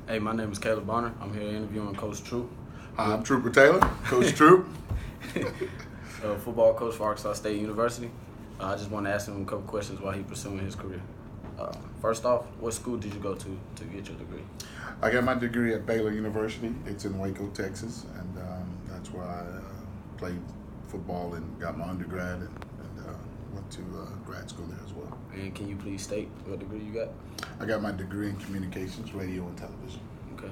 Hey, my name is Caleb Bonner. I'm here interviewing Coach Troop. Hi, I'm Trooper Taylor, Coach Troop. Football coach for Arkansas State University. I just want to ask him a couple questions while he's pursuing his career. First off, what school did you go to get your degree? I got my degree at Baylor University. It's in Waco, Texas, and that's where I played football and got my undergrad and went to grad school there as well. And can you please state what degree you got? I got my degree in communications, radio, and television. Okay.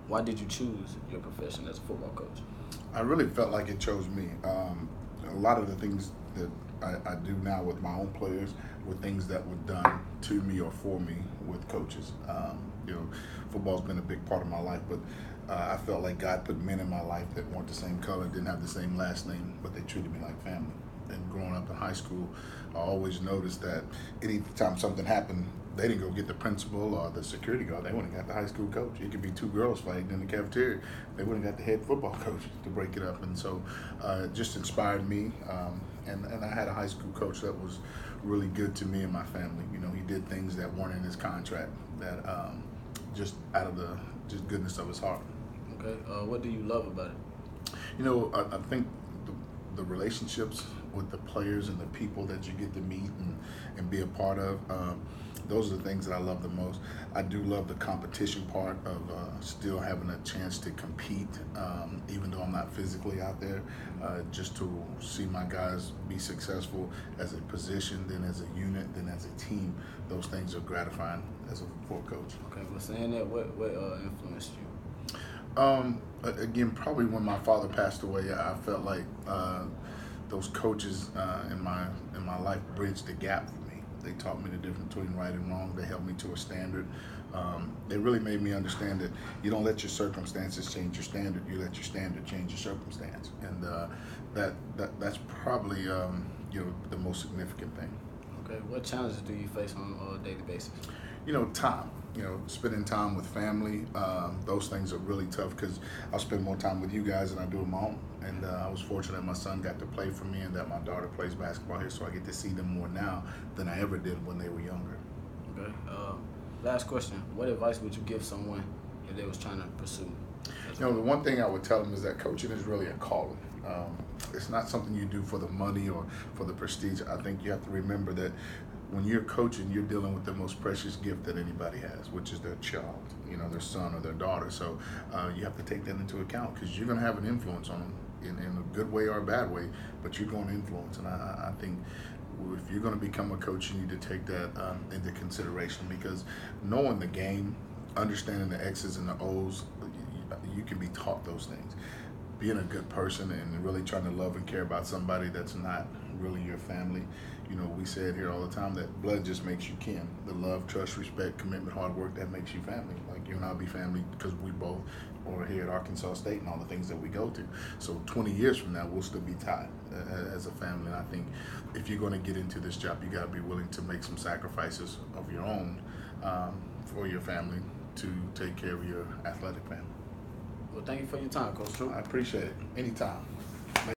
Why did you choose your profession as a football coach? I really felt like it chose me. A lot of the things that I do now with my own players were things that were done to me or for me with coaches. Football's been a big part of my life, but I felt like God put men in my life that weren't the same color, didn't have the same last name, but they treated me like family. And growing up in high school, I always noticed that anytime something happened, they didn't go get the principal or the security guard. They went and got the high school coach. It could be two girls fighting in the cafeteria. They went and got the head football coach to break it up. And so it just inspired me. And I had a high school coach that was really good to me and my family. He did things that weren't in his contract, that just out of the just goodness of his heart. Okay. What do you love about it? I think the relationships with the players and the people that you get to meet and be a part of, those are the things that I love the most. I do love the competition part of still having a chance to compete, even though I'm not physically out there, just to see my guys be successful as a position, then as a unit, then as a team. Those things are gratifying as a football coach. Okay, well, saying that, what influenced you? Again, probably when my father passed away, I felt like those coaches in my life bridged the gap for me. They taught me the difference between right and wrong. They held me to a standard. They really made me understand that you don't let your circumstances change your standard. You let your standard change your circumstance, and that's probably the most significant thing. Okay, what challenges do you face on a daily basis? Time. Spending time with family, those things are really tough because I'll spend more time with you guys than I do at my home. And I was fortunate my son got to play for me and that my daughter plays basketball here, so I get to see them more now than I ever did when they were younger. Okay. Last question. What advice would you give someone if they was trying to pursue? The one thing I would tell them is that coaching is really a calling. It's not something you do for the money or for the prestige. I think you have to remember that when you're coaching, you're dealing with the most precious gift that anybody has, which is their child, their son or their daughter. So you have to take that into account because you're going to have an influence on them in a good way or a bad way, but you're going to influence. And I think if you're going to become a coach, you need to take that into consideration because knowing the game, understanding the X's and the O's, you can be taught those things. Being a good person and really trying to love and care about somebody that's not really your family. We say it here all the time that blood just makes you kin. The love, trust, respect, commitment, hard work, that makes you family. Like you and I'll be family because we both are here at Arkansas State and all the things that we go to. So 20 years from now, we'll still be tied as a family. And I think if you're going to get into this job, you got to be willing to make some sacrifices of your own for your family to take care of your athletic family. Well, thank you for your time, Coach Troop. I appreciate it. Anytime.